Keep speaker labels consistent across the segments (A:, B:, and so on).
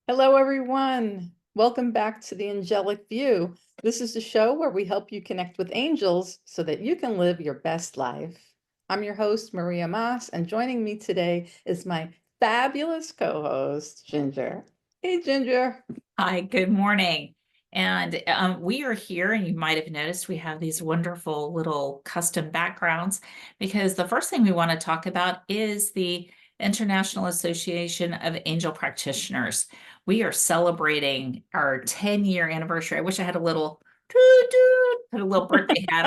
A: Hello, everyone. Welcome back to the Angelic View. This is the show where we help you connect with angels so that you can live your best life. I'm your host, Maria Mas, and joining me today is my fabulous co-host, Ginger. Hey, Ginger.
B: Hi, good morning. And we are here, and you might have noticed we have these wonderful little custom backgrounds because the first thing we want to talk about is the International Association of Angel Practitioners. We are celebrating our 10-year anniversary. I wish I had a little put a little birthday hat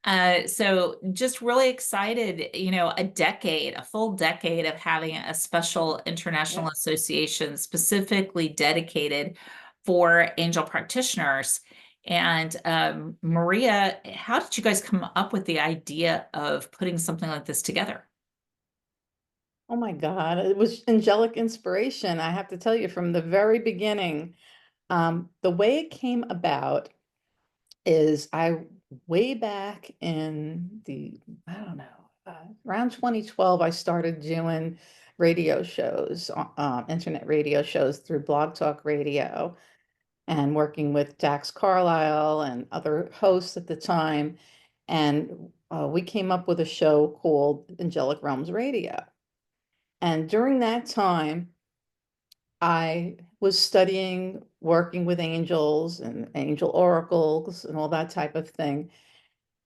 B: on. So just really excited, a full decade of having a special international
A: Yep.
B: association specifically dedicated for angel practitioners. And Maria, how did you guys come up with the idea of putting something like this together?
A: Oh my God, it was angelic inspiration. I have to tell you from the very beginning, the way it came about is way back in I don't know, around 2012, I started doing radio shows, internet radio shows through Blog Talk Radio and working with Dax Carlisle and other hosts at the time. And we came up with a show called Angelic Realms Radio. And during that time, I was studying working with angels and angel oracles and all that type of thing.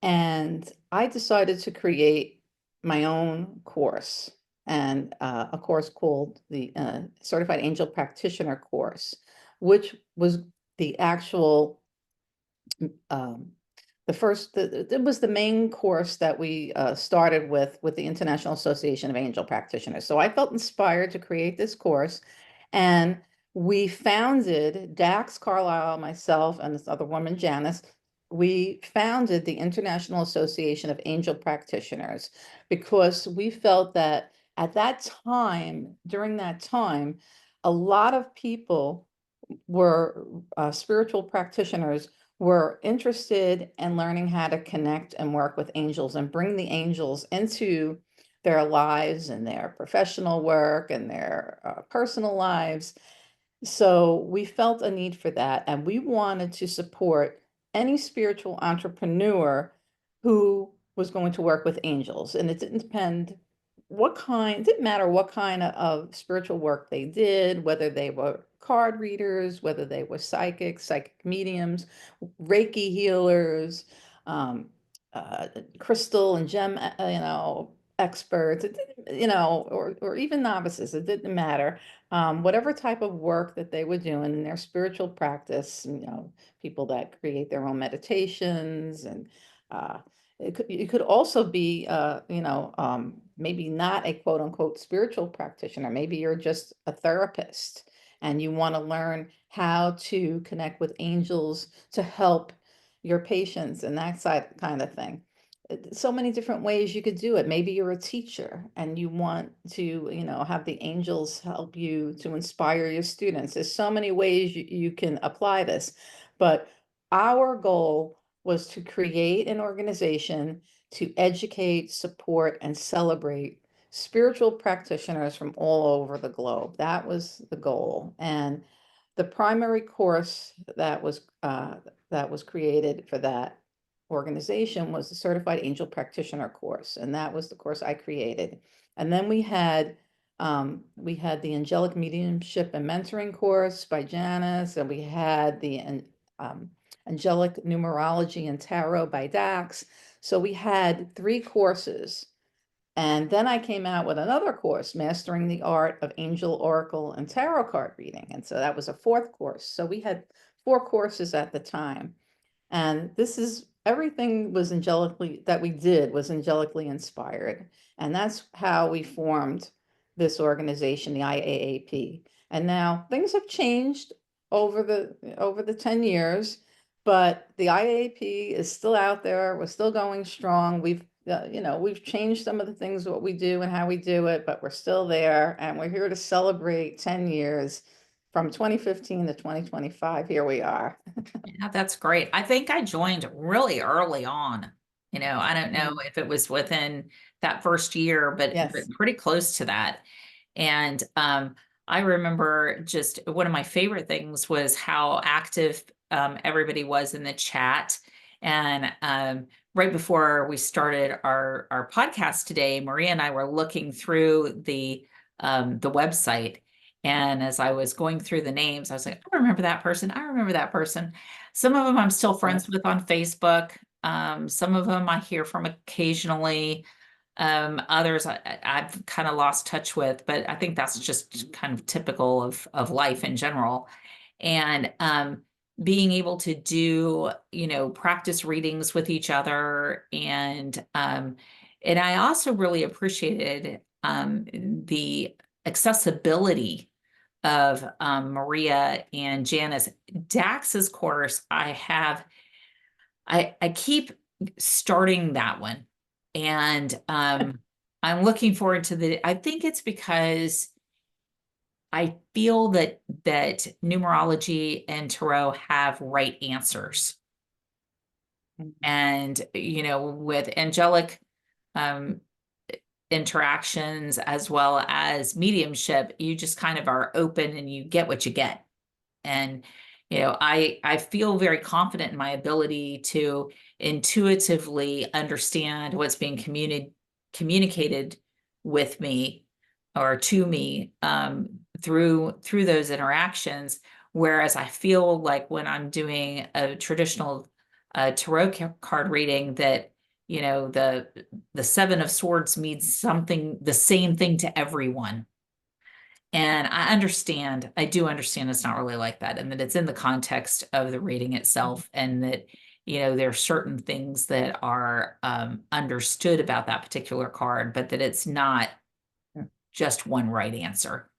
A: And I decided to create my own course and a course called the Certified Angel Practitioner course, which was the actual um, it was the main course that we started with the International Association of Angel Practitioners. So I felt inspired to create this course, and we founded, Dax Carlisle, myself, and this other woman, Janice, we founded the International Association of Angel Practitioners because we felt that at that time, during that time, a lot of people were spiritual practitioners were interested in learning how to connect and work with angels and bring the angels into their lives and their professional work and their personal lives. So we felt a need for that, and we wanted to support any spiritual entrepreneur who was going to work with angels. And it didn't depend it didn't matter what kind of spiritual work they did, whether they were card readers, whether they were psychic mediums, Reiki healers, um, crystal and gem, experts, or even novices. It didn't matter, whatever type of work that they were doing in their spiritual practice, people that create their own meditations and it could also be, maybe not a quote unquote spiritual practitioner. Maybe you're just a therapist and you want to learn how to connect with angels to help your patients and that side kind of thing. So many different ways you could do it. Maybe you're a teacher and you want to, have the angels help you to inspire your students. There's so many ways you can apply this, but our goal was to create an organization to educate, support, and celebrate spiritual practitioners from all over the globe. That was the goal. And the primary course that was created for that organization was the Certified Angel Practitioner course, and that was the course I created. And then we had the Angelic Mediumship and Mentoring course by Janice, and we had the um, Angelic Numerology and Tarot by Dax. So we had three courses. And then I came out with another course, Mastering the Art of Angel Oracle and Tarot Card Reading. And so that was a fourth course. So we had four courses at the time. And this is everything was angelically that we did was angelically inspired. And that's how we formed this organization, the IAAP. And now things have changed over the 10 years, but the IAAP is still out there. We're still going strong. We've changed some of the things, what we do and how we do it, but we're still there. And we're here to celebrate 10 years from 2015 to 2025. Here we are.
B: Yeah, that's great. I think I joined really early on. I don't know
A: Mhm.
B: if it was within that first year, but
A: Yes.
B: pretty close to that. And I remember just one of my favorite things was how active everybody was in the chat. And right before we started our podcast today, Maria and I were looking through the website. And as I was going through the names, I was like, I remember that person. I remember that person. Some of them I'm still
A: Yeah.
B: friends with on Facebook. Some of them I hear from occasionally. Others I've kind of lost touch with, but I think that's just kind of typical of life in general. And being able to do, practice readings with each other, and I also really appreciated the accessibility of Maria and Janice. Dax's course, I keep starting that one. And I'm looking forward to I think it's because I feel that numerology and tarot have right answers.
A: Mhm.
B: And with angelic um interactions as well as mediumship, you just kind of are open and you get what you get. And I feel very confident in my ability to intuitively understand what's being communicated with me or to me through those interactions. Whereas I feel like when I'm doing a traditional tarot card reading, that the Seven of Swords means something the same thing to everyone. And I do understand it's not really like that, and that it's in the context of the reading itself, and that, there are certain things that are understood about that particular card, but that it's not just one right answer.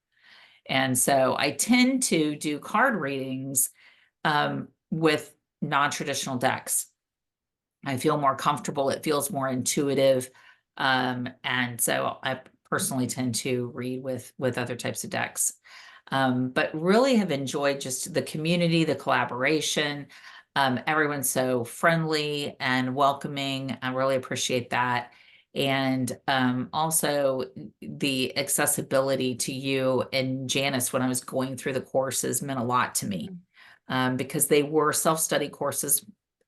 B: And so I tend to do card readings with non-traditional decks. I feel more comfortable. It feels more intuitive. And so I personally tend to read with other types of decks. But really have enjoyed just the community, the collaboration. Everyone's so friendly and welcoming. I really appreciate that. And also the accessibility to you and Janice when I was going through the courses meant a lot to me, because they were self-study courses.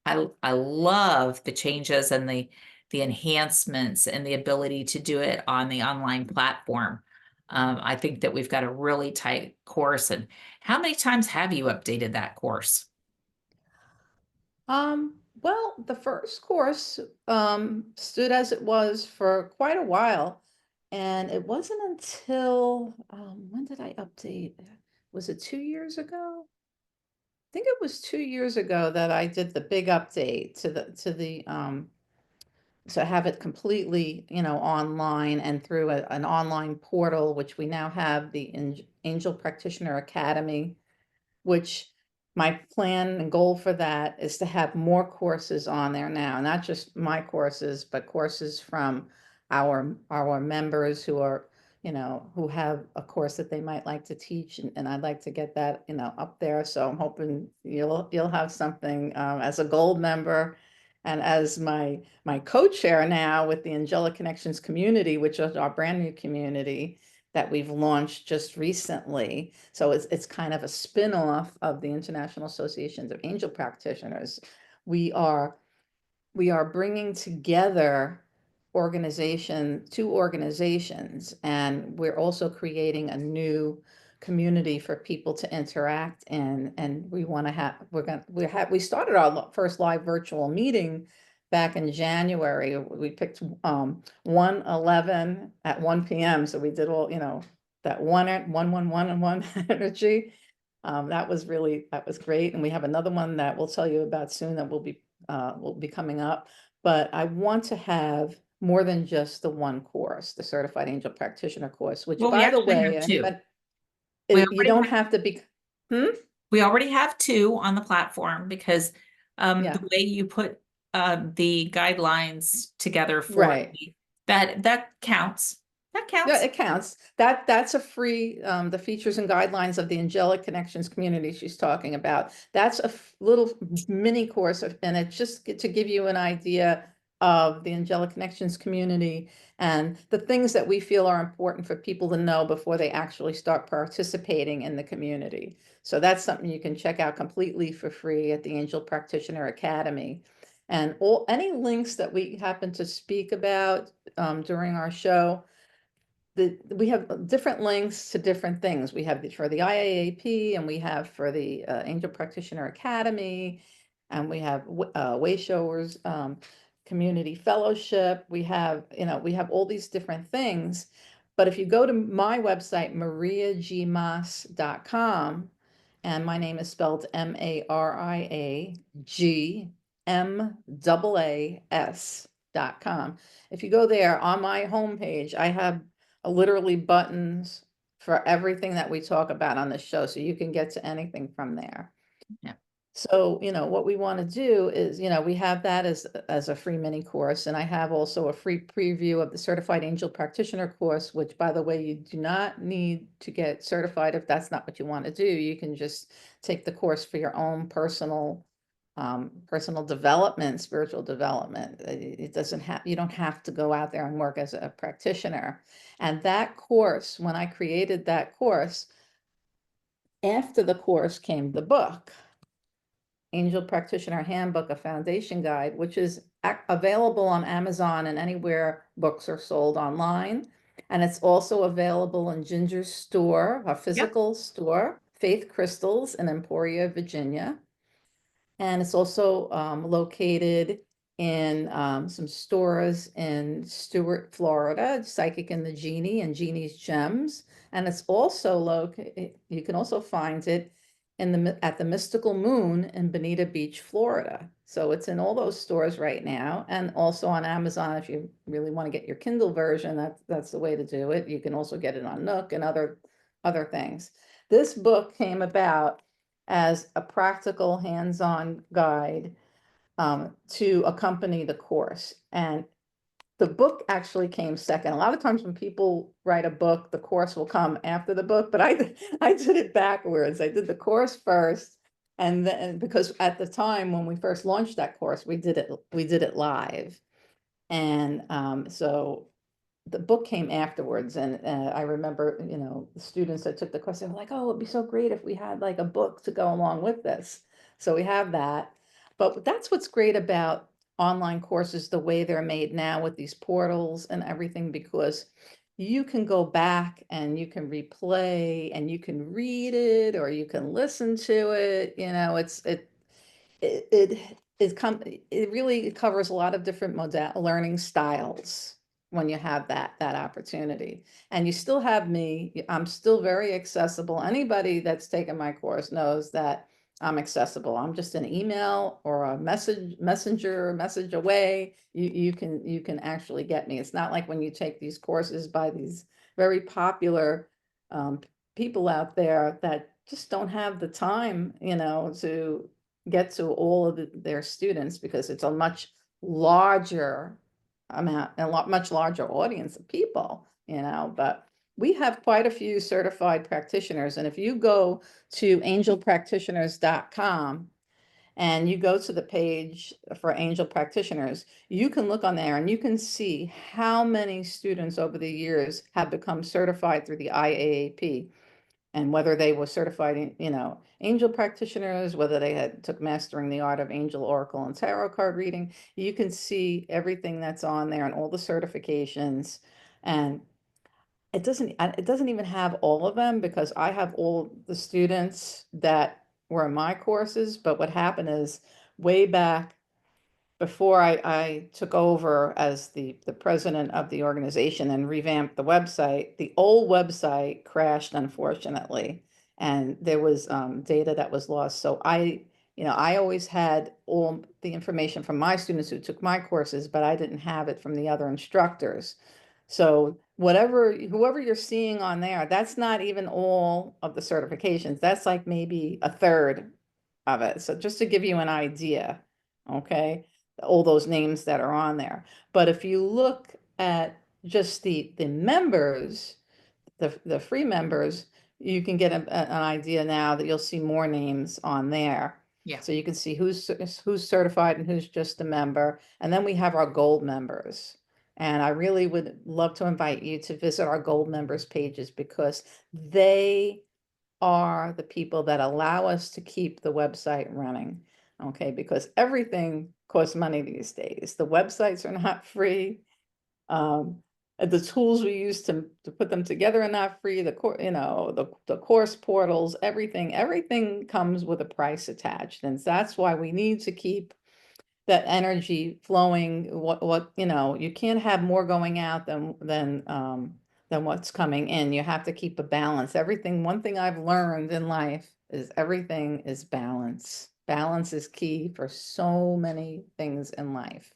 B: I love the changes and the enhancements and the ability to do it on the online platform. I think that we've got a really tight course. And how many times have you updated that course?
A: Well, the first course stood as it was for quite a while, and it wasn't until when did I update? Was it 2 years ago? I think it was 2 years ago that I did the big update to have it completely, online and through an online portal, which we now have the Angel Practitioner Academy, which my plan and goal for that is to have more courses on there now, not just my courses, but courses from our members who are, who have a course that they might like to teach, and I'd like to get that, up there. So I'm hoping you'll have something as a gold member and as my co-chair now with the Angelic Connections Community, which is our brand new community that we've launched just recently. So it's kind of a spin-off of the International Associations of Angel Practitioners. We are we are bringing together two organizations, and we're also creating a new community for people to interact in. And we want to have we started our first live virtual meeting back in January. We picked 111 at 1 p.m. So we did all, that one and one energy. That was great. And we have another one that we'll tell you about soon that will be coming up. But I want to have more than just the one course, the Certified Angel Practitioner course, which,
B: Well, we
A: by the
B: actually
A: way,
B: have two.
A: anybody,
B: We
A: you
B: already
A: don't have to be. Hmm?
B: we already have two on the platform, because the
A: Yeah,
B: way you put the guidelines together for
A: right.
B: that counts. That
A: Yeah,
B: counts.
A: it counts. That's a free, the features and guidelines of the Angelic Connections Community she's talking about. That's a little mini course and it's just to give you an idea of the Angelic Connections community and the things that we feel are important for people to know before they actually start participating in the community. So that's something you can check out completely for free at the Angel Practitioner Academy. And any links that we happen to speak about during our show, we have different links to different things. We have for the IAAP, and we have for the Angel Practitioner Academy, and we have Wayshowers Community Fellowship. We have, we have all these different things. But if you go to my website, mariagmas.com, and my name is spelled MARIAGMAAS.com. If you go there on my homepage, I have literally buttons for everything that we talk about on the show, so you can get to anything from there.
B: Yeah.
A: So, what we want to do is, we have that as a free mini course, and I have also a free preview of the Certified Angel Practitioner course, which, by the way, you do not need to get certified if that's not what you want to do. You can just take the course for your own personal development, spiritual development. It doesn't have, you don't have to go out there and work as a practitioner. And that course, when I created that course, after the course came the book, Angel Practitioner Handbook, a Foundation Guide, which is available on Amazon and anywhere books are sold online. And it's also available in Ginger's store, a
B: Yep.
A: physical store, Faith Crystals in Emporia, Virginia. And it's also located in some stores in Stuart, Florida, Psychic and the Genie and Genie's Gems. And it's also located, you can also find it at the Mystical Moon in Bonita Beach, Florida. So it's in all those stores right now, and also on Amazon if you really want to get your Kindle version. That's the way to do it. You can also get it on Nook and other things. This book came about as a practical hands-on guide to accompany the course. And the book actually came second. A lot of times when people write a book, the course will come after the book, but I did it backwards. I did the course first. And then, because at the time when we first launched that course, we did it live. And so the book came afterwards, and I remember, the students that took the course, they were like, "Oh, it'd be so great if we had like a book to go along with this." So we have that. But that's what's great about online courses, the way they're made now with these portals and everything, because you can go back and you can replay and you can read it or you can listen to it. It really covers a lot of different learning styles when you have that opportunity. And you still have me. I'm still very accessible. Anybody that's taken my course knows that I'm accessible. I'm just an email or a messenger message away. You can actually get me. It's not like when you take these courses by these very popular um, people out there that just don't have the time, to get to all of their students, because it's a much larger amount, much larger audience of people, but we have quite a few certified practitioners. And if you go to angelpractitioners.com and you go to the page for angel practitioners, you can look on there and you can see how many students over the years have become certified through the IAAP, and whether they were certified, angel practitioners, whether they had took mastering the art of angel oracle and tarot card reading. You can see everything that's on there and all the certifications. And it doesn't even have all of them, because I have all the students that were in my courses. But what happened is, way back before I took over as the president of the organization and revamped the website, the old website crashed, unfortunately, and there was data that was lost. So I always had all the information from my students who took my courses, but I didn't have it from the other instructors. So whoever you're seeing on there, that's not even all of the certifications. That's like maybe a third of it. So just to give you an idea, okay? All those names that are on there. But if you look at just the members, the free members, you can get an idea now that you'll see more names on there.
B: Yeah.
A: So you can see who's certified and who's just a member. And then we have our gold members. And I really would love to invite you to visit our gold members pages because they are the people that allow us to keep the website running. Okay, because everything costs money these days. The websites are not free. Um, the tools we use to put them together are not free. The course portals, everything comes with a price attached. And that's why we need to keep that energy flowing. You can't have more going out than what's coming in. You have to keep a balance. One thing I've learned in life is everything is balance. Balance is key for so many things in life.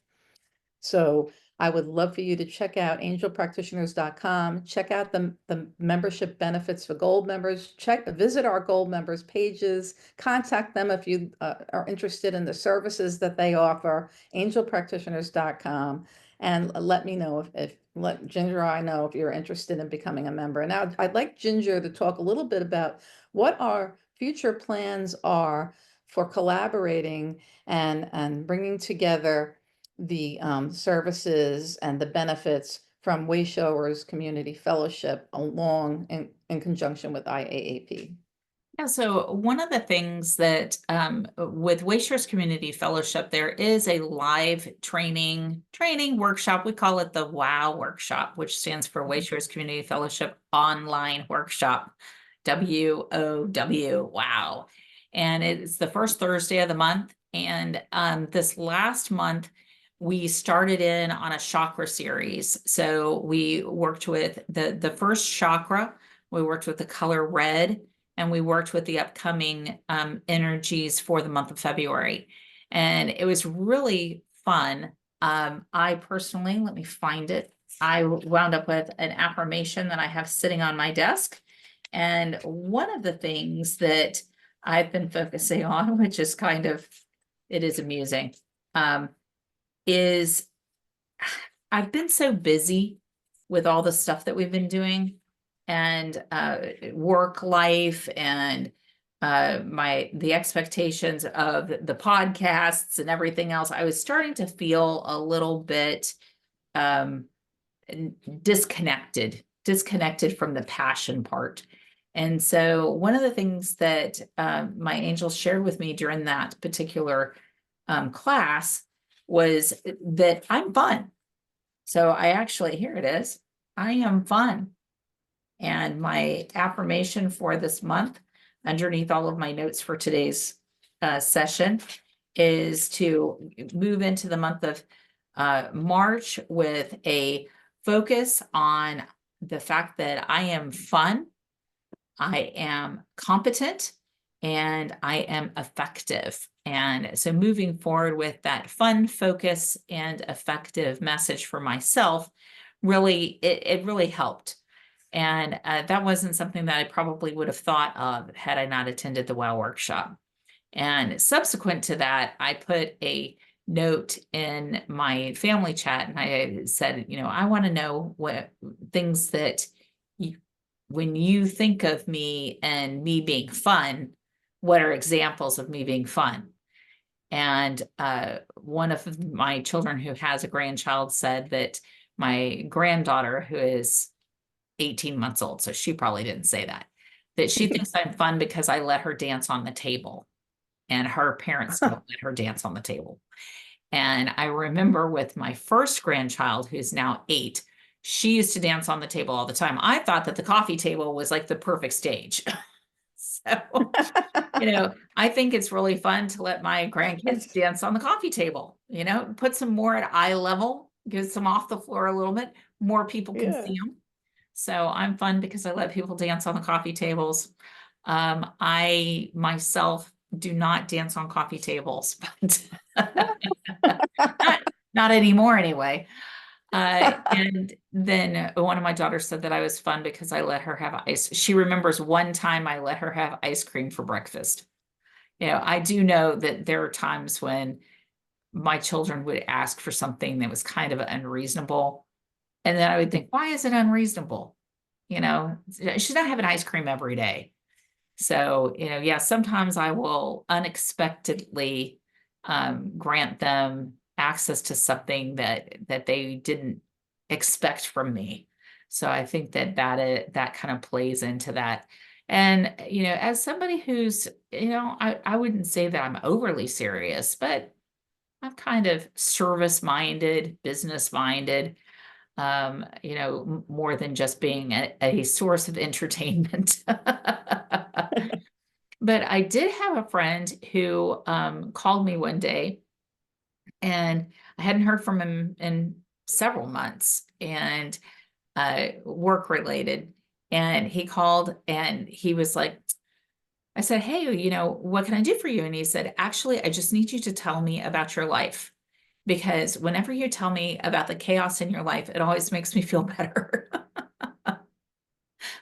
A: So I would love for you to check out angelpractitioners.com, check out the membership benefits for gold members, visit our gold members pages, contact them if you are interested in the services that they offer, angelpractitioners.com, and let me know let Ginger or I know if you're interested in becoming a member. And now I'd like Ginger to talk a little bit about what our future plans are for collaborating and bringing together the services and the benefits from YEARS Community Fellowship along in conjunction with IAAP.
B: Yeah, so one of the things that with YEARS Community Fellowship, there is a live training workshop. We call it the WOW workshop, which stands for YEARS Community Fellowship Online Workshop, WOW, wow. And it's the first Thursday of the month. And this last month, we started in on a chakra series. So we worked with the first chakra, we worked with the color red, and we worked with the upcoming energies for the month of February. And it was really fun. I personally, let me find it. I wound up with an affirmation that I have sitting on my desk. And one of the things that I've been focusing on, which is it is amusing, is I've been so busy with all the stuff that we've been doing and work life and the expectations of the podcasts and everything else. I was starting to feel a little bit um, disconnected from the passion part. And so one of the things that my angels shared with me during that particular class was that I'm fun. So here it is. I am fun. And my affirmation for this month, underneath all of my notes for today's session, is to move into the month of March with a focus on the fact that I am fun, I am competent, and I am effective. And so moving forward with that fun, focus, and effective message for myself, it really helped. And that wasn't something that I probably would have thought of had I not attended the WOW workshop. And subsequent to that, I put a note in my family chat and I said, I want to know what things that when you think of me and me being fun, what are examples of me being fun? And one of my children who has a grandchild said that my granddaughter, who is 18 months old, so she probably didn't say that she thinks I'm fun because I let her dance on the table and her parents don't let her dance on the table. And I remember with my first grandchild, who's now 8, she used to dance on the table all the time. I thought that the coffee table was like the perfect stage. So, I think it's really fun to let my grandkids dance on the coffee table, put some more at eye level, get some off the floor a little bit, more people can
A: Yeah.
B: see them. So I'm fun because I let people dance on the coffee tables. I myself do not dance on coffee tables, but not anymore anyway. And then one of my daughters said that I was fun because I let her have ice. She remembers one time I let her have ice cream for breakfast. I do know that there are times when my children would ask for something that was kind of unreasonable. And then I would think, why is it unreasonable? She's not having ice cream every day. So, yeah, sometimes I will unexpectedly grant them access to something that they didn't expect from me. So I think that kind of plays into that. And, as somebody who's, I wouldn't say that I'm overly serious, but I'm kind of service minded, business minded, more than just being a source of entertainment. But I did have a friend who called me one day, and I hadn't heard from him in several months, and work related. And he called and he was like, I said, "Hey, what can I do for you?" And he said, "Actually, I just need you to tell me about your life. Because whenever you tell me about the chaos in your life, it always makes me feel better."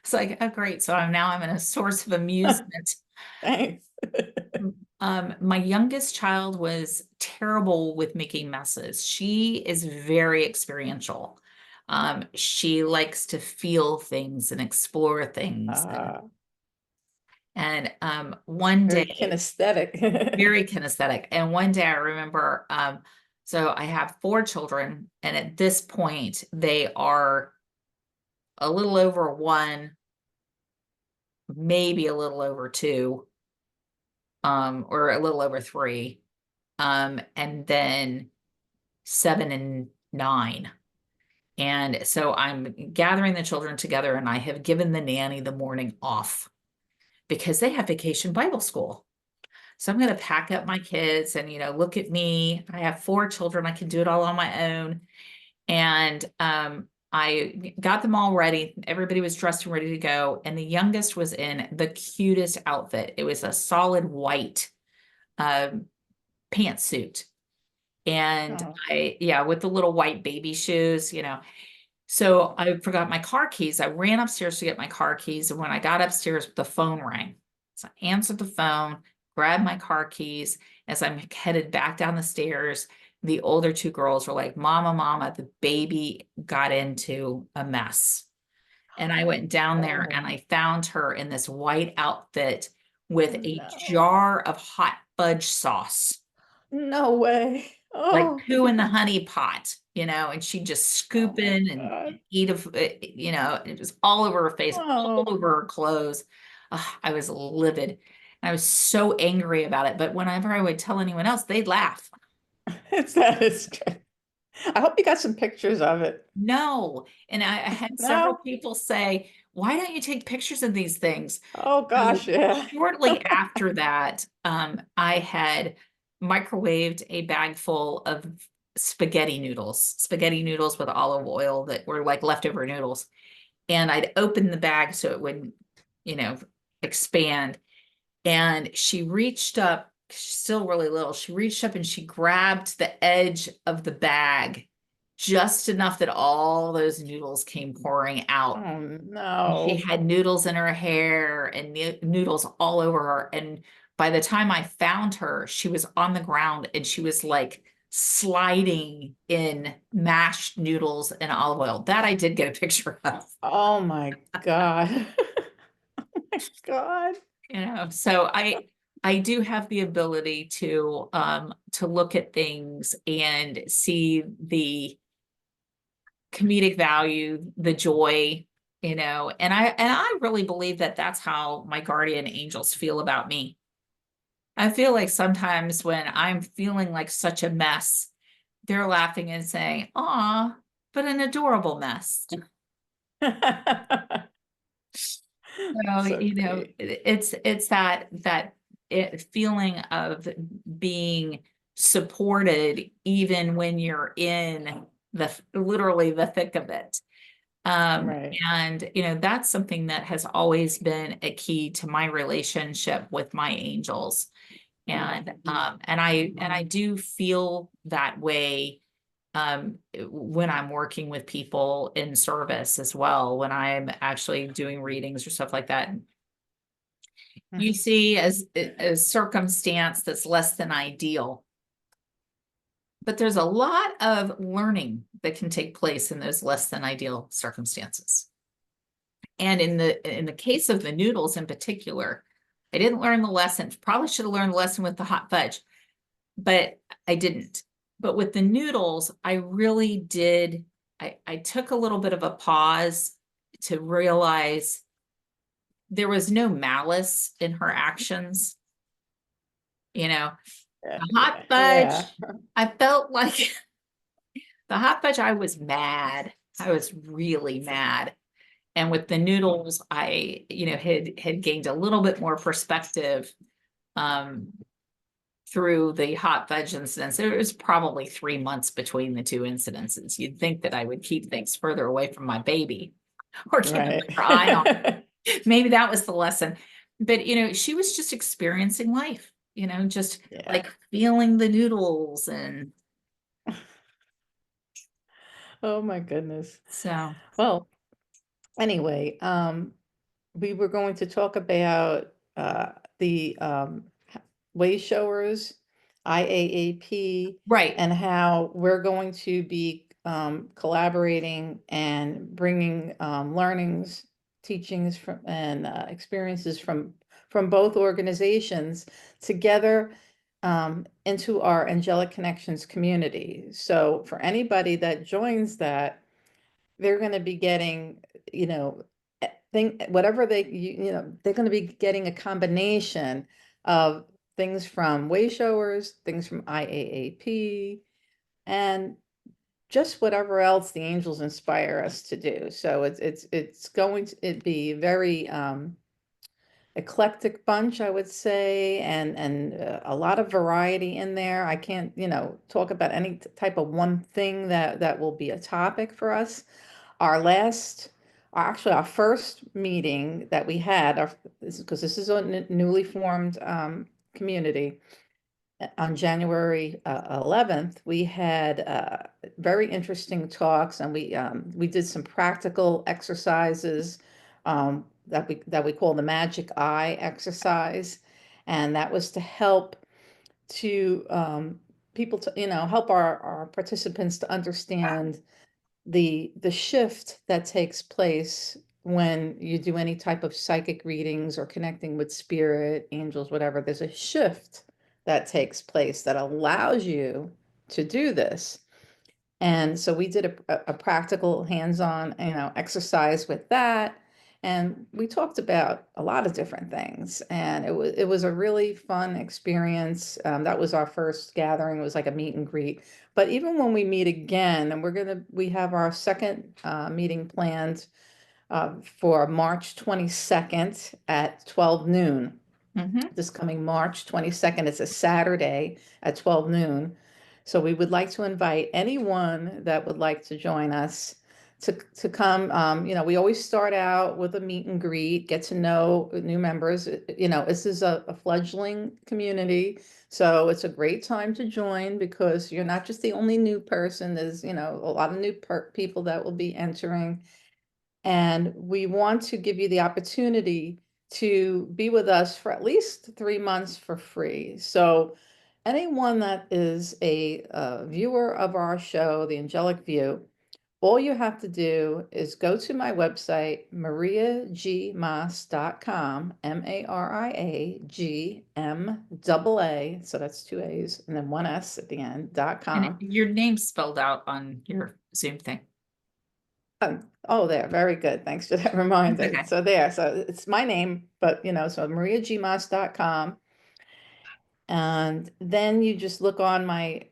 B: It's like, oh, great. So I'm in a source of amusement.
A: Thanks.
B: My youngest child was terrible with making messes. She is very experiential. She likes to feel things and explore things.
A: Uh,
B: One
A: Very
B: day,
A: kinesthetic.
B: very kinesthetic. And one day I remember, so I have four children, and at this point, they are a little over one, maybe a little over two, or a little over three, and then 7 and 9. And so I'm gathering the children together, and I have given the nanny the morning off because they have vacation Bible school. So I'm going to pack up my kids and, look at me. I have four children. I can do it all on my own. And I got them all ready. Everybody was dressed and ready to go. And the youngest was in the cutest outfit. It was a solid white um, pantsuit. And
A: Oh,
B: yeah, with the little white baby shoes. So I forgot my car keys. I ran upstairs to get my car keys. And when I got upstairs, the phone rang. So I answered the phone, grabbed my car keys. As I'm headed back down the stairs, the older two girls were like, "Mama, Mama, the baby got into a mess." And I went down there and
A: oh,
B: I found her in this white outfit with a
A: no.
B: jar of hot fudge sauce,
A: No way.
B: like
A: Oh,
B: poo in the honey pot, and she'd just
A: oh
B: scoop
A: my
B: in and
A: God.
B: eat of it, it was all over her face, all
A: Oh,
B: over her clothes. Ugh, I was livid. I was so angry about it. But whenever I would tell anyone else, they'd laugh.
A: that is great. I hope you got some pictures of it.
B: No. And I had several
A: No?
B: people say, "Why don't you take pictures of these things?"
A: Oh
B: So
A: gosh, yeah.
B: shortly after that, I had microwaved a bag full of spaghetti noodles with olive oil that were like leftover noodles. And I'd opened the bag so it wouldn't, you know, expand. And she reached up, she's still really little. She reached up and she grabbed the edge of the bag just enough that all those noodles came pouring out.
A: Oh
B: And she
A: no.
B: had noodles in her hair and noodles all over her. And by the time I found her, she was on the ground and she was like sliding in mashed noodles and olive oil. That I did get a picture of.
A: Oh my God. Oh my God.
B: So I do have the ability to look at things and see the comedic value, the joy, and I really believe that that's how my guardian angels feel about me. I feel like sometimes when I'm feeling like such a mess, they're laughing and saying, "Aw, but an adorable mess." So,
A: So great.
B: it's that feeling of being supported even when you're in literally the thick of it. Um,
A: Right.
B: and that's something that has always been a key to my relationship with my angels. And I do feel that way when I'm working with people in service as well, when I'm actually doing readings or stuff like that. You see as a circumstance that's less than ideal, but there's a lot of learning that can take place in those less than ideal circumstances. And in the case of the noodles in particular, I didn't learn the lesson. Probably should have learned the lesson with the hot fudge, but I didn't. But with the noodles, I really did. I took a little bit of a pause to realize there was no malice in her actions. You know,
A: Yeah,
B: the hot
A: yeah, yeah.
B: fudge, I felt like the hot fudge, I was mad. I was really mad. And with the noodles, I, had gained a little bit more perspective um, through the hot fudge incidents. There was probably 3 months between the two incidences. You'd think that I would keep things further away from my baby or keep a better eye on.
A: Right.
B: Maybe that was the lesson. But, she was just experiencing life, just
A: Yeah.
B: like feeling the noodles. And
A: Oh my goodness.
B: so,
A: Well, anyway, we were going to talk about the way showers, IAAP,
B: right.
A: and how we're going to be collaborating and bringing learnings, teachings from and experiences from both organizations together into our Angelic Connections community. So for anybody that joins that, they're going to be getting, thing whatever they're going to be getting a combination of things from way showers, things from IAAP, and just whatever else the angels inspire us to do. So it's going to be very eclectic bunch, I would say, and a lot of variety in there. I can't, talk about any type of one thing that will be a topic for us. Our last, actually, our first meeting that we had, because this is a newly formed community, on January 11th, we had very interesting talks, and we did some practical exercises that we call the Magic Eye exercise, and that was to help to people to help our participants to understand the shift that takes place when you do any type of psychic readings or connecting with spirit, angels, whatever. There's a shift that takes place that allows you to do this. And so we did a practical hands-on, exercise with that. And we talked about a lot of different things. And it was a really fun experience. That was our first gathering. It was like a meet and greet. But even when we meet again, and we have our second meeting planned for March 22nd at 12 noon.
B: Mhm.
A: This coming March 22nd. It's a Saturday at 12 noon. So we would like to invite anyone that would like to join us to come. We always start out with a meet and greet, get to know new members. This is a fledgling community, so it's a great time to join because you're not just the only new person. There's, a lot of new people that will be entering. And we want to give you the opportunity to be with us for at least 3 months for free. So anyone that is a viewer of our show, The Angelic View, all you have to do is go to my website, mariagmas.com, MARIAGMAA, so that's two A's and then one S at the end,
B: And
A: .com.
B: your name's spelled out on your Zoom thing.
A: Oh, there, very good. Thanks for that reminder.
B: Okay.
A: So it's my name, but so mariagmas.com. And then you just look on my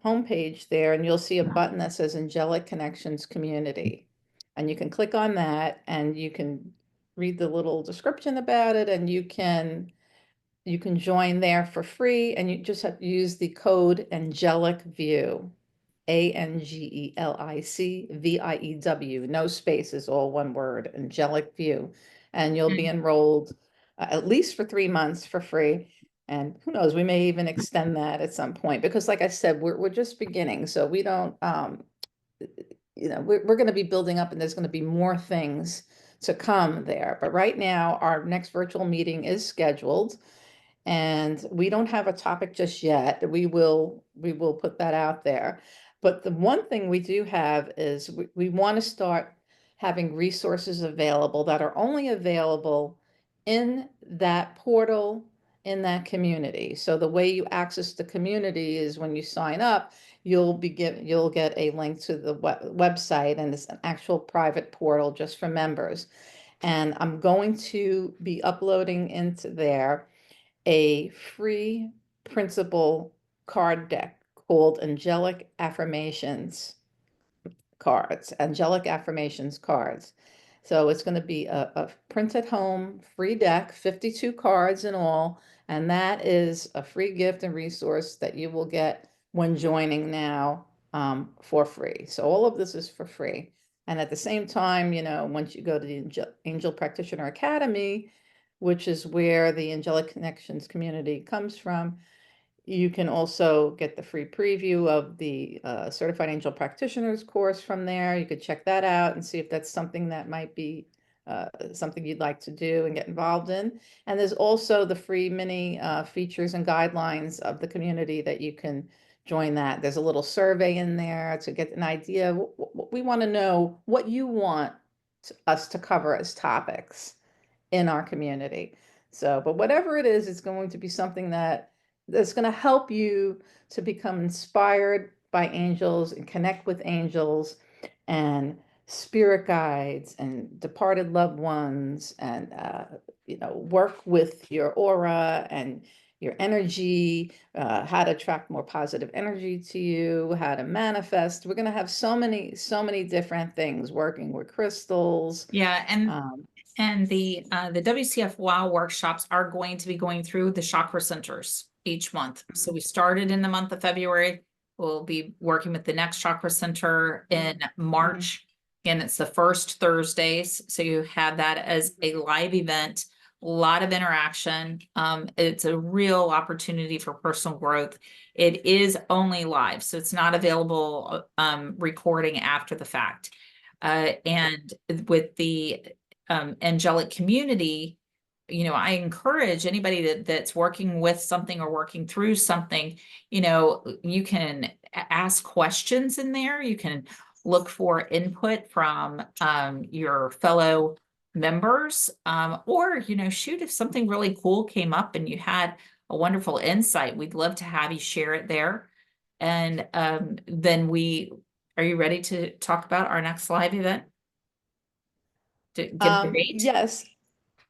A: homepage there and you'll see a button that says Angelic Connections Community. And you can click on that and you can read the little description about it, and you can join there for free, and you just have to use the code Angelic View. ANGELICVIEW, no spaces, all one word, Angelic View. And you'll be
B: Mm.
A: enrolled at least for 3 months for free. And who knows, we may even extend that at some point because, like I said, we're just beginning. So we don't, we're going to be building up, and there's going to be more things to come there. But right now, our next virtual meeting is scheduled, and we don't have a topic just yet. We will put that out there. But the one thing we do have is we want to start having resources available that are only available in that portal, in that community. So the way you access the community is when you sign up, you'll get a link to the website, and it's an actual private portal just for members. And I'm going to be uploading into there a free principal card deck called Angelic Affirmations cards. So it's going to be a print at home free deck, 52 cards in all. And that is a free gift and resource that you will get when joining now, for free. So all of this is for free. And at the same time, once you go to the Angel Practitioner Academy, which is where the Angelic Connections community comes from, you can also get the free preview of the Certified Angel Practitioners course from there. You could check that out and see if that's something that might be something you'd like to do and get involved in. And there's also the free mini features and guidelines of the community that you can join that. There's a little survey in there to get an idea. We want to know what you want us to cover as topics in our community. So, but whatever it is, it's going to be something that's going to help you to become inspired by angels and connect with angels and spirit guides and departed loved ones, and work with your aura and your energy, how to attract more positive energy to you, how to manifest. We're going to have so many different things, working with crystals.
B: Yeah, and
A: um,
B: the WCF Wow workshops are going to be going through the chakra centers each month. So we started in the month of February. We'll be working with the next chakra center in
A: mhm.
B: March. Again, it's the first Thursdays. So you have that as a live event, a lot of interaction. It's a real opportunity for personal growth. It is only live, so it's not available recording after the fact. And with the angelic community, I encourage anybody that's working with something or working through something, you can ask questions in there. You can look for input from your fellow members, or, shoot, if something really cool came up and you had a wonderful insight, we'd love to have you share it there. And then are you ready to talk about our next live event? To give the date?
A: Yes.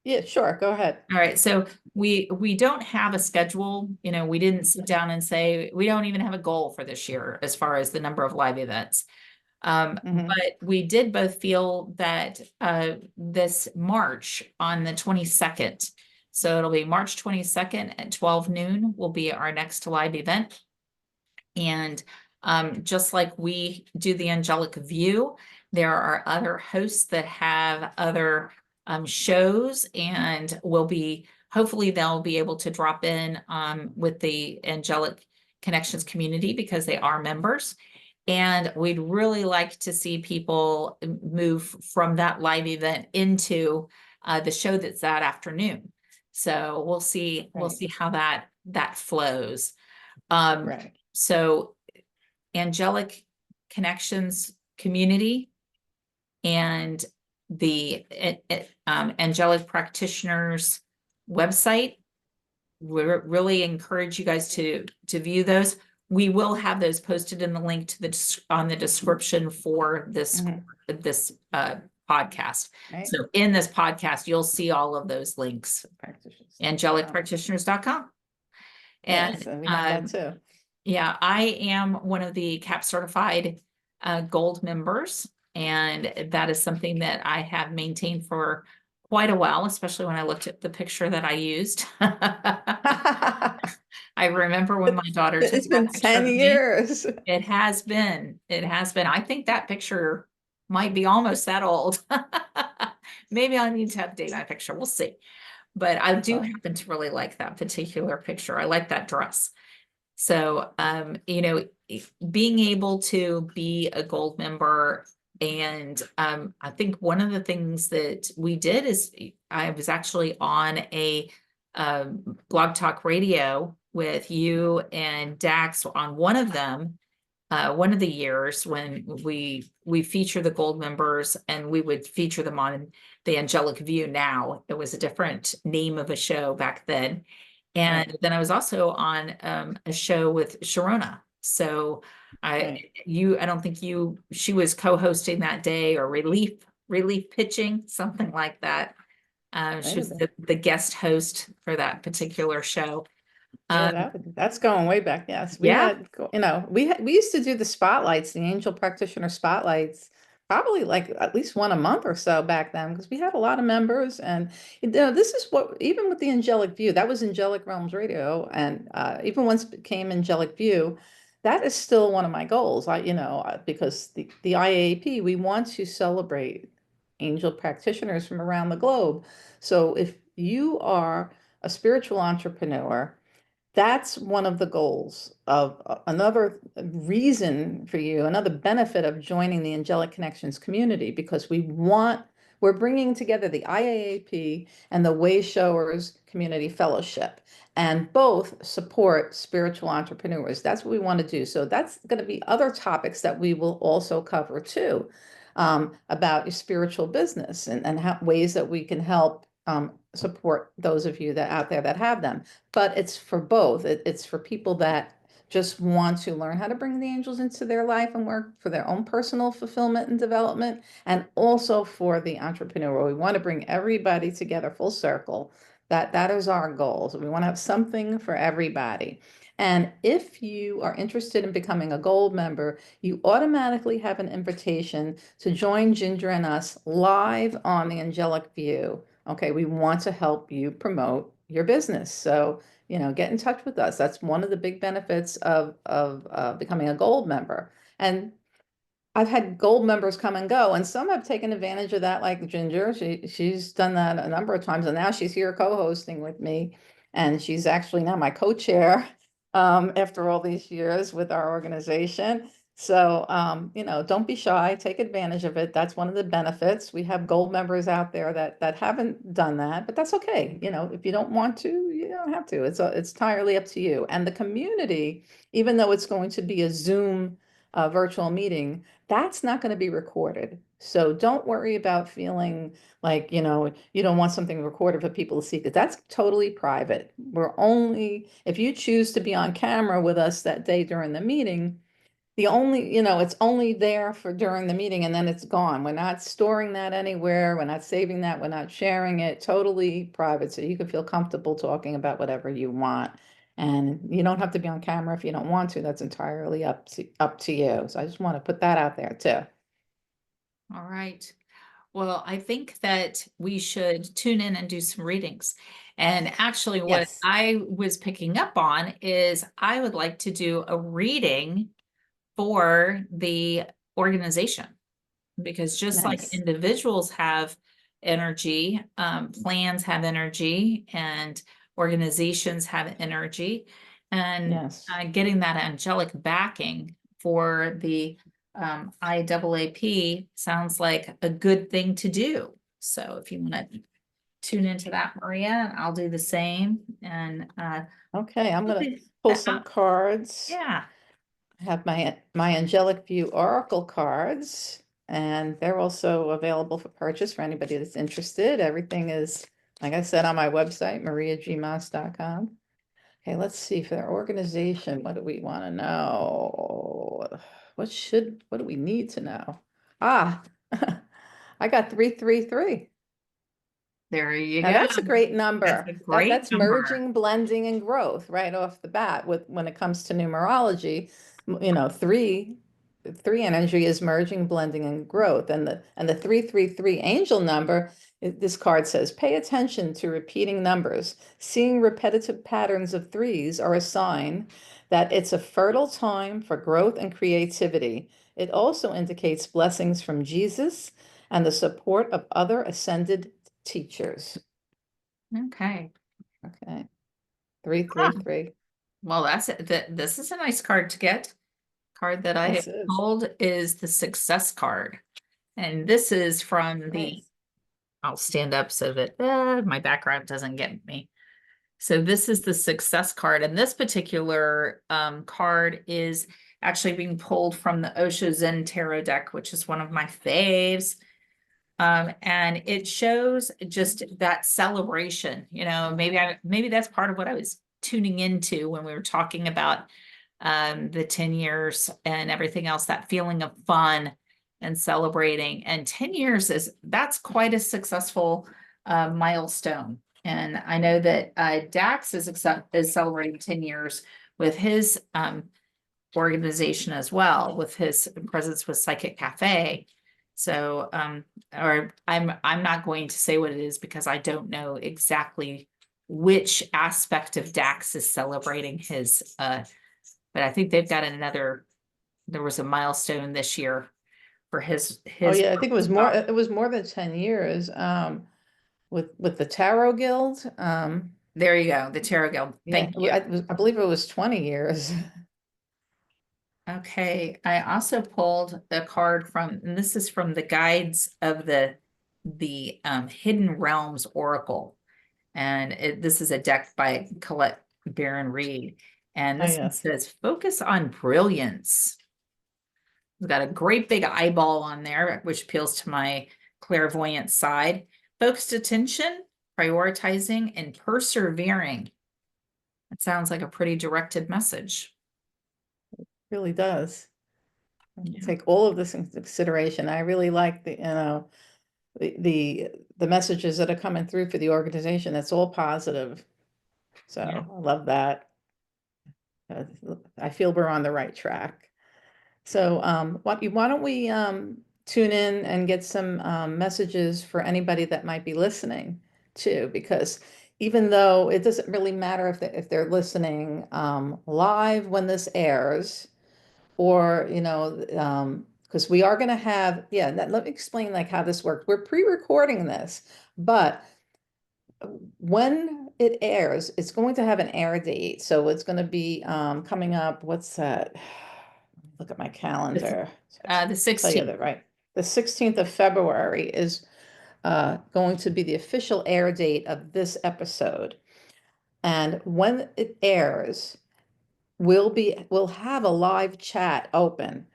A: Yeah, sure. Go ahead.
B: All right, so we don't have a schedule. We didn't sit down and say, we don't even have a goal for this year as far as the number of live events.
A: Hmm.
B: But we did both feel that this March on the 22nd, so it'll be March 22nd at 12 noon will be our next live event. And just like we do the Angelic View, there are other hosts that have other shows, and hopefully they'll be able to drop in with the Angelic Connections community because they are members. And we'd really like to see people move from that live event into the show that's that afternoon. So we'll see
A: Right.
B: how that flows. Um,
A: Right.
B: so Angelic Connections Community and the Angelic Practitioners website, we really encourage you guys to view those. We will have those posted in the link to on the description for this
A: Hmm.
B: podcast.
A: Right.
B: So in this podcast, you'll see all of those links.
A: Practitioners.
B: AngelicPractitioners.com.
A: Yes,
B: And
A: and we have that too.
B: yeah, I am one of the CAP certified gold members, and that is something that I have maintained for quite a while, especially when I looked at the picture that I used. I remember when my daughter took
A: It's
B: that
A: been
B: picture
A: 10
B: of me.
A: years.
B: It has been. It has been. I think that picture might be almost that old. Maybe I need to update my picture. We'll see. But I do
A: Well,
B: happen to really like that particular picture. I like that dress. So, being able to be a gold member, and I think one of the things that we did is I was actually on a Blog Talk Radio with you and Dax on one of them, one of the years when we feature the gold members, and we would feature them on the Angelic View. Now it was a different name of a show back then.
A: Right,
B: And then I was also on a show with Sharona. So
A: right.
B: I don't think she was co-hosting that day, or relief pitching, something like that.
A: Might
B: She
A: have
B: was
A: been.
B: the guest host for that particular show.
A: Yeah,
B: Um,
A: that's going way back. Yes, we
B: yeah,
A: had, we used to do the spotlights, the angel practitioner spotlights, probably like at least one a month or so back then, because we had a lot of members. And this is what, even with the Angelic View, that was Angelic Realms Radio, and even once it became Angelic View, that is still one of my goals. Because the IAAP, we want to celebrate angel practitioners from around the globe. So if you are a spiritual entrepreneur, that's one of the goals of another reason for you, another benefit of joining the Angelic Connections community, because we're bringing together the IAAP and the Way Showers Community Fellowship, and both support spiritual entrepreneurs. That's what we want to do. So that's going to be other topics that we will also cover too, about your spiritual business, and how, ways that we can help support those of you that out there that have them. But it's for both. It's for people that just want to learn how to bring the angels into their life and work for their own personal fulfillment and development, and also for the entrepreneur. We want to bring everybody together full circle. That is our goal. So we want to have something for everybody. And if you are interested in becoming a gold member, you automatically have an invitation to join Ginger and us live on the Angelic View. Okay, we want to help you promote your business. So, get in touch with us. That's one of the big benefits of becoming a gold member. And I've had gold members come and go, and some have taken advantage of that, like Ginger. She's done that a number of times, and now she's here co-hosting with me, and she's actually now my co-chair after all these years with our organization. So, don't be shy, take advantage of it. That's one of the benefits. We have gold members out there that haven't done that, but that's okay. If you don't want to, you don't have to. It's entirely up to you. And the community, even though it's going to be a Zoom virtual meeting, that's not going to be recorded. So don't worry about feeling like, you don't want something recorded for people to see, because that's totally private. If you choose to be on camera with us that day during the meeting, it's only there for during the meeting, and then it's gone. We're not storing that anywhere. We're not saving that. We're not sharing it. Totally private. So you can feel comfortable talking about whatever you want. And you don't have to be on camera if you don't want to. That's entirely up to you. So I just want to put that out there too.
B: all right. Well, I think that we should tune in and do some readings. And actually, what
A: Yes.
B: I was picking up on is I would like to do a reading for the organization, because just like
A: Nice.
B: individuals have energy, plans have energy, and organizations have energy, and
A: Yes.
B: getting that angelic backing for the IAAP sounds like a good thing to do. So if you want to tune into that, Maria, and I'll do the same. And
A: Okay, I'm gonna pull some cards.
B: yeah,
A: I have my Angelic View Oracle cards, and they're also available for purchase for anybody that's interested. Everything is, like I said, on my website, mariagmas.com. Okay, let's see, for their organization, what do we want to know? What do we need to know? Ah, I got 333.
B: there you
A: Now
B: go.
A: that's a great
B: That's
A: number.
B: a
A: That
B: great
A: that's
B: number.
A: merging, blending, and growth right off the bat with when it comes to numerology. Three energy is merging, blending, and growth. And the 333 angel number, this card says, pay attention to repeating numbers. Seeing repetitive patterns of threes are a sign that it's a fertile time for growth and creativity. It also indicates blessings from Jesus and the support of other ascended teachers.
B: Okay.
A: Okay, three, three,
B: Ah,
A: three.
B: well, that's it. This is a nice card to get. Card that I
A: Yes, it is.
B: pulled is the success card. And this is from
A: Nice.
B: I'll stand up so that my background doesn't get me. So this is the success card. And this particular card is actually being pulled from the Osho Zen Tarot deck, which is one of my faves. And it shows just that celebration, maybe that's part of what I was tuning into when we were talking about the 10 years and everything else, that feeling of fun and celebrating. And 10 years that's quite a successful milestone. And I know that Dax is celebrating 10 years with his organization as well, with his presence with Psychic Cafe. So, or I'm not going to say what it is because I don't know exactly which aspect of Dax is celebrating his, but I think they've got there was a milestone this year for
A: Oh
B: his
A: yeah, I think it was more than 10 years, with the Tarot Guild.
B: There you go, the Tarot Guild.
A: Yeah,
B: Thank you.
A: I believe it was 20 years.
B: Okay, I also pulled a card from, and this is from the Guides of the Hidden Realms Oracle. And this is a deck by Colette Baron Reed. And
A: Oh
B: this one
A: yes.
B: says, focus on brilliance. It's got a great big eyeball on there, which appeals to my clairvoyant side. Focused attention, prioritizing, and persevering. It sounds like a pretty directed message.
A: Really does.
B: Yeah.
A: Take all of this into consideration. I really like the messages that are coming through for the organization. It's all positive. So
B: Yeah.
A: I love that. Uh, I feel we're on the right track. So why don't we tune in and get some messages for anybody that might be listening too, because even though it doesn't really matter if they're listening live when this airs, or because we are going to have, yeah, let me explain like how this works. We're pre-recording this, but when it airs, it's going to have an air date. So it's going to be coming up. What's that? Look at my
B: The,
A: calendar. So I
B: the
A: tell you
B: 16th.
A: that, right? The 16th of February is going to be the official air date of this episode. And when it airs, we'll have a live chat open.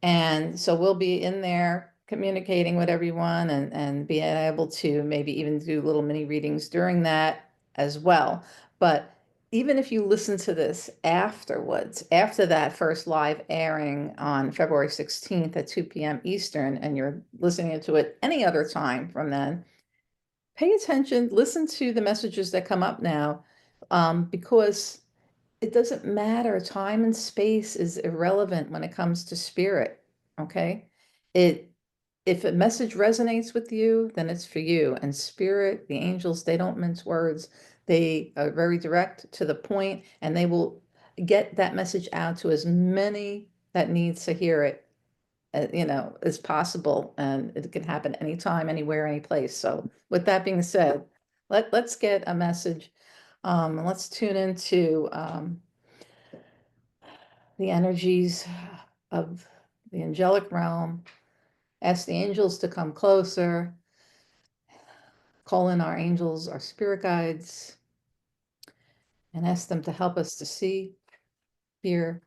A: And so we'll be in there communicating with everyone, and being able to maybe even do little mini readings during that as well. But even if you listen to this afterwards, after that first live airing on February 16th at 2 p.m. Eastern, and you're listening to it any other time from then, pay attention, listen to the messages that come up now, because it doesn't matter. Time and space is irrelevant when it comes to spirit. Okay. It, if a message resonates with you, then it's for you. And spirit, the angels, they don't mince words. They are very direct to the point, and they will get that message out to as many that needs to hear it, as possible. And it can happen anytime, anywhere, any place. So with that being said, let's get a message. Let's tune into the energies of the angelic realm, ask the angels to come closer, call in our angels, our spirit guides, and ask them to help us to see, hear,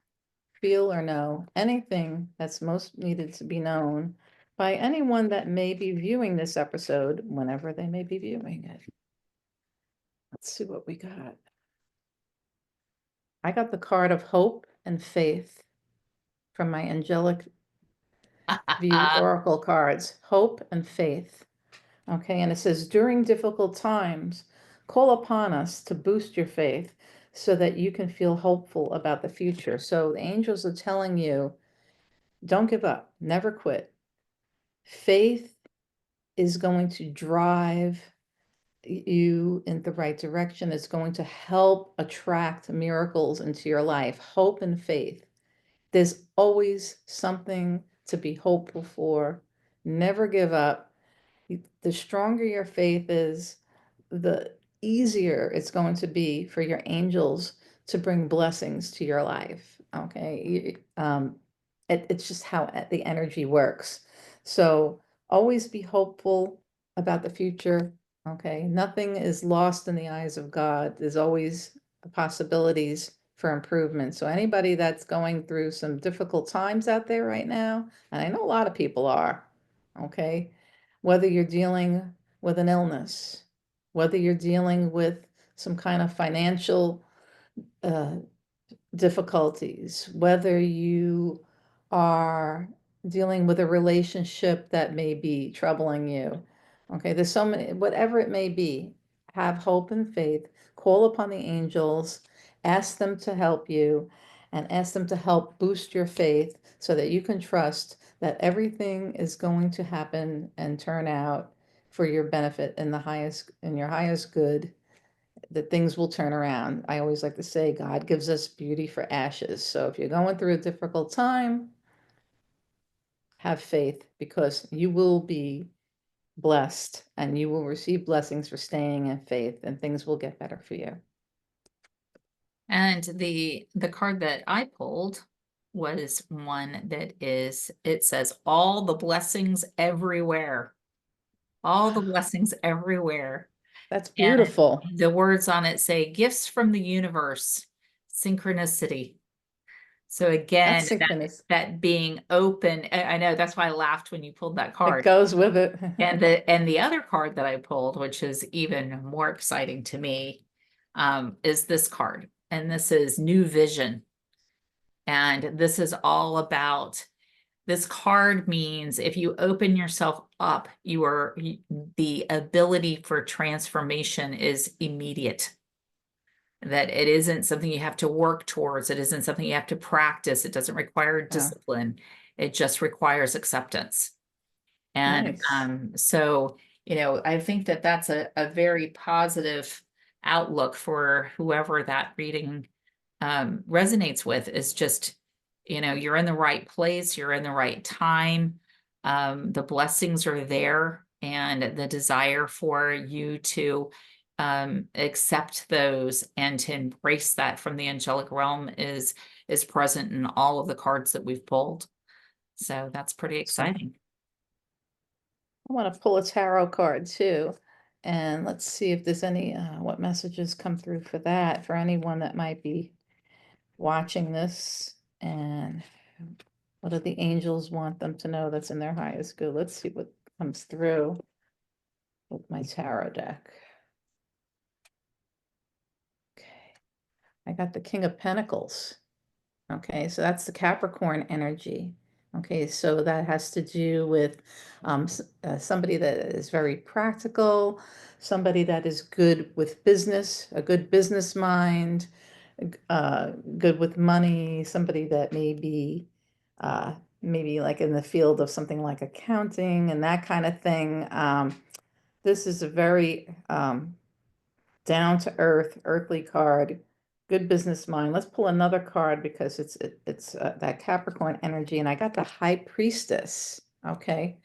A: feel, or know anything that's most needed to be known by anyone that may be viewing this episode whenever they may be viewing it. Let's see what we got. I got the card of hope and faith from my angelic view oracle cards. Hope and faith. Okay, and it says, during difficult times, call upon us to boost your faith so that you can feel hopeful about the future. So the angels are telling you, don't give up, never quit. Faith is going to drive you in the right direction. It's going to help attract miracles into your life. Hope and faith. There's always something to be hopeful for. Never give up. The stronger your faith is, the easier it's going to be for your angels to bring blessings to your life. Okay. It's just how the energy works. So always be hopeful about the future. Okay. Nothing is lost in the eyes of God. There's always possibilities for improvement. So anybody that's going through some difficult times out there right now, and I know a lot of people are, okay, whether you're dealing with an illness, whether you're dealing with some kind of financial uh, difficulties, whether you are dealing with a relationship that may be troubling you. Okay, there's so many, whatever it may be, have hope and faith, call upon the angels, ask them to help you, and ask them to help boost your faith so that you can trust that everything is going to happen and turn out for your benefit in the highest, in your highest good, that things will turn around. I always like to say God gives us beauty for ashes. So if you're going through a difficult time, have faith because you will be blessed and you will receive blessings for staying in faith and things will get better for you.
B: And the card that I pulled was one that is, it says all the blessings everywhere. All the blessings everywhere.
A: That's
B: And
A: beautiful.
B: the words on it say gifts from the universe, synchronicity. So again,
A: That's
B: that
A: synchronous.
B: that being open, I know that's why I laughed when you pulled that
A: It
B: card.
A: goes with it.
B: And the other card that I pulled, which is even more exciting to me, is this card. And this is New Vision. And this is all about, this card means if you open yourself up, the ability for transformation is immediate. That it isn't something you have to work towards. It isn't something you have to practice. It doesn't require
A: Oh,
B: discipline. It just requires acceptance. And
A: nice.
B: so, I think that that's a very positive outlook for whoever that reading resonates with, is just, you're in the right place, you're in the right time. The blessings are there, and the desire for you to accept those and to embrace that from the angelic realm is present in all of the cards that we've pulled. So that's pretty
A: So
B: exciting.
A: I want to pull a tarot card too. And let's see if there's any, what messages come through for that, for anyone that might be watching this. And what do the angels want them to know that's in their highest good? Let's see what comes through with my tarot deck. Okay, I got the King of Pentacles. Okay, so that's the Capricorn energy. Okay, so that has to do with somebody that is very practical, somebody that is good with business, a good business mind, good with money, somebody that may be maybe like in the field of something like accounting and that kind of thing. This is a very down to earth, earthly card, good business mind. Let's pull another card because it's that Capricorn energy, and I got the High Priestess. Okay,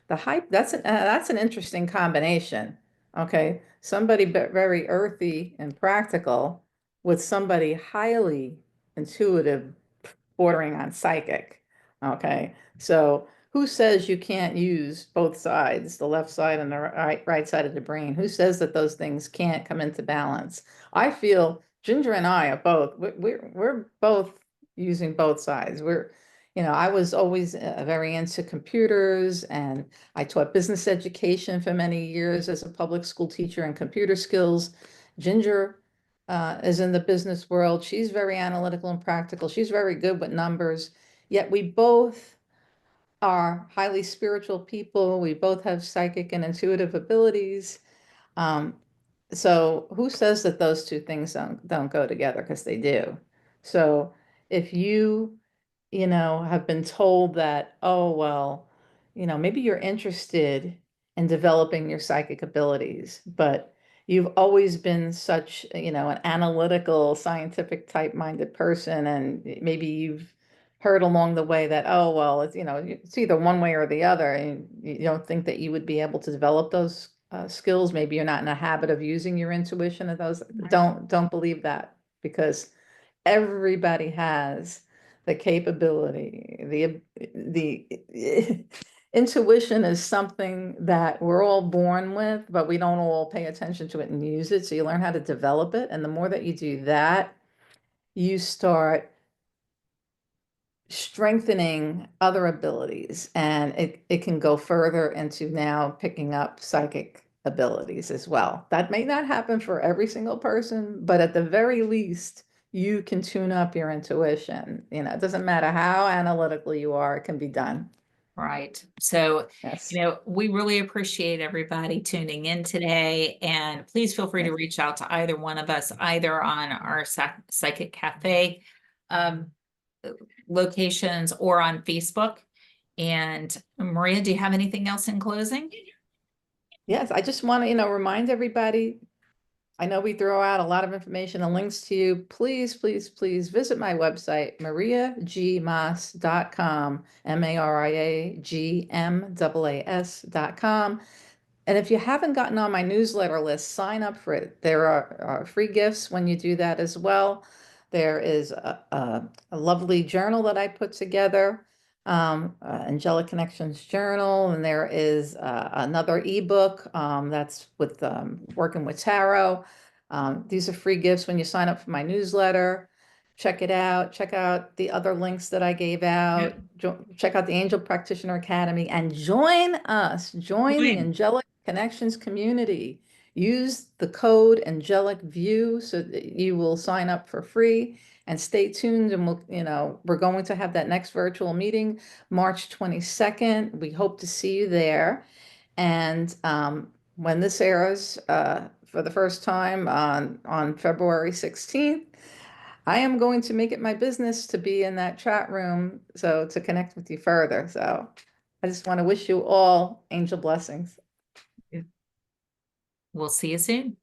A: the high that's an interesting combination. Okay, somebody very earthy and practical with somebody highly intuitive, bordering on psychic. Okay, so who says you can't use both sides, the left side and the right side of the brain? Who says that those things can't come into balance? I feel Ginger and I are both, we're both using both sides. I was always very into computers and I taught business education for many years as a public school teacher and computer skills. Ginger is in the business world. She's very analytical and practical. She's very good with numbers. Yet we both are highly spiritual people. We both have psychic and intuitive abilities. Um, so who says that those two things don't go together? Because they do. So if you have been told that, oh, well, maybe you're interested in developing your psychic abilities, but you've always been such, an analytical, scientific type-minded person, and maybe you've heard along the way that, oh, well, it's either one way or the other, and you don't think that you would be able to develop those skills. Maybe you're not in a habit of using your intuition of those. Don't believe that because everybody has the capability, the intuition is something that we're all born with, but we don't all pay attention to it and use it. So you learn how to develop it. And the more that you do that, you start strengthening other abilities, and it can go further into now picking up psychic abilities as well. That may not happen for every single person, but at the very least, you can tune up your intuition. It doesn't matter how analytical you are, it can be done.
B: Right. So,
A: Yes.
B: we really appreciate everybody tuning in today. And please feel free to
A: Yes.
B: reach out to either one of us, either on our Psychic Cafe um, locations or on Facebook. And Maria, do you have anything else in closing?
A: Yes, I just want to, remind everybody, I know we throw out a lot of information and links to you. Please, please, please visit my website, mariagmas.com, MARIAGMAAS.com. And if you haven't gotten on my newsletter list, sign up for it. There are free gifts when you do that as well. There is a lovely journal that I put together, Angelic Connections Journal, and there is another ebook that's with working with tarot. These are free gifts when you sign up for my newsletter. Check it out. Check out the other links that I gave out. Check out the Angel Practitioner Academy and join us. Join the
B: Join.
A: Angelic Connections Community. Use the code Angelic View so that you will sign up for free, and stay tuned. And we're going to have that next virtual meeting March 22nd. We hope to see you there. And when this airs for the first time on February 16th, I am going to make it my business to be in that chat room, so to connect with you further. So I just want to wish you all angel blessings.
B: We'll see you soon.